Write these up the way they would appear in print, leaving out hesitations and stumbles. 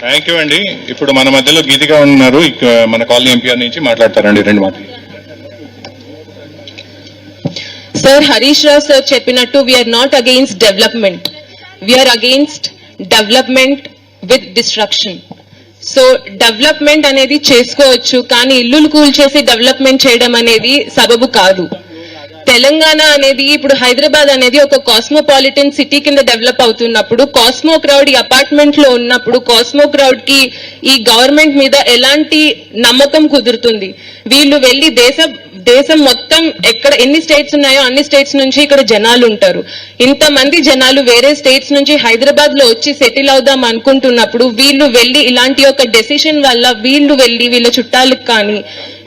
Thank you అండి. ఇప్పుడు మన మధ్యలో గీతిగా ఉన్నారు, మన కాలనీ ఎంపీఆర్ నుంచి మాట్లాడతారండి 2 మాటలు. సార్, హరీష్ రావు సార్ చెప్పినట్టు we are not against development, we are against development with destruction. So development అనేది చేసుకోవచ్చు, కానీ ఇల్లులు కూల్చేసి డెవలప్మెంట్ చేయడం అనేది సబబు కాదు. తెలంగాణ అనేది ఇప్పుడు హైదరాబాద్ అనేది ఒక కాస్మోపాలిటన్ సిటీ కింద డెవలప్ అవుతున్నప్పుడు, కాస్మో క్రౌడ్ ఈ అపార్ట్మెంట్ లో ఉన్నప్పుడు కాస్మో క్రౌడ్ కి ఈ గవర్నమెంట్ మీద ఎలాంటి నమ్మకం కుదురుతుంది? వీళ్ళు వెళ్లి దేశం మొత్తం ఎన్ని స్టేట్స్ ఉన్నాయో అన్ని స్టేట్స్ నుంచి ఇక్కడ జనాలు ఉంటారు. ఇంతమంది జనాలు వేరే స్టేట్స్ నుంచి హైదరాబాద్ లో వచ్చి సెటిల్ అవుదాం అనుకుంటున్నప్పుడు వీళ్ళు వెళ్లి ఇలాంటి ఒక డెసిషన్ వల్ల వీళ్ళు వెళ్లి వీళ్ళ చుట్టాలకు కానీ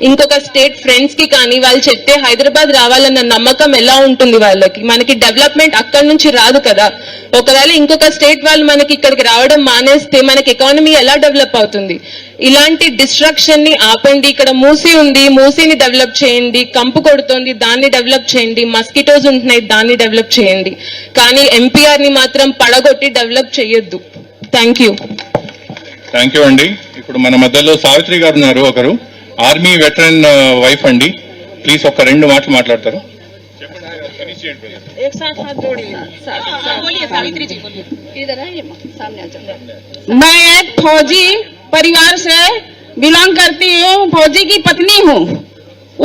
ఇంకొక స్టేట్ ఫ్రెండ్స్ కి కానీ వాళ్ళు చెప్తే హైదరాబాద్ రావాలన్న నమ్మకం ఎలా ఉంటుంది వాళ్ళకి? మనకి డెవలప్మెంట్ అక్కడి నుంచి రాదు కదా. ఒకవేళ ఇంకొక స్టేట్ వాళ్ళు మనకి ఇక్కడికి రావడం మానేస్తే మనకి ఎకానమీ ఎలా డెవలప్ అవుతుంది? ఇలాంటి డిస్ట్రక్షన్ ని ఆపండి. ఇక్కడ మూసి ఉంది, మూసిని డెవలప్ చేయండి. కంపు కొడుతోంది, దాన్ని డెవలప్ చేయండి. మస్కిటోస్ ఉంటున్నాయి, దాన్ని డెవలప్ చేయండి. కానీ ఎంపీఆర్ ని మాత్రం పడగొట్టి డెవలప్ చేయొద్దు. Thank you. థ్యాంక్ యూ అండి. ఇప్పుడు మన మధ్యలో సావిత్రి గారు ఉన్నారు, ఒకరు ఆర్మీ వెటరన్ వైఫ్ అండి. ప్లీజ్ ఒక 2 మాటలు మాట్లాడతారు. मैं एक फौजी परिवार से बिलोंग करती हूँ, फौजी की पत्नी हूँ.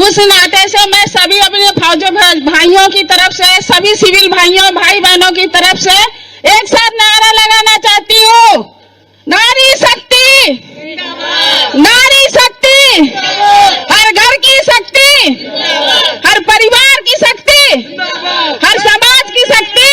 उस नाते से मैं सभी अपने फौजी भाइयों की तरफ से, सभी सिविल भाइयों भाई बहनों की तरफ से एक साथ नारा लगाना चाहती हूँ. नारी शक्ति, नारी शक्ति, हर घर की शक्ति, हर परिवार की शक्ति, हर समाज की शक्ति.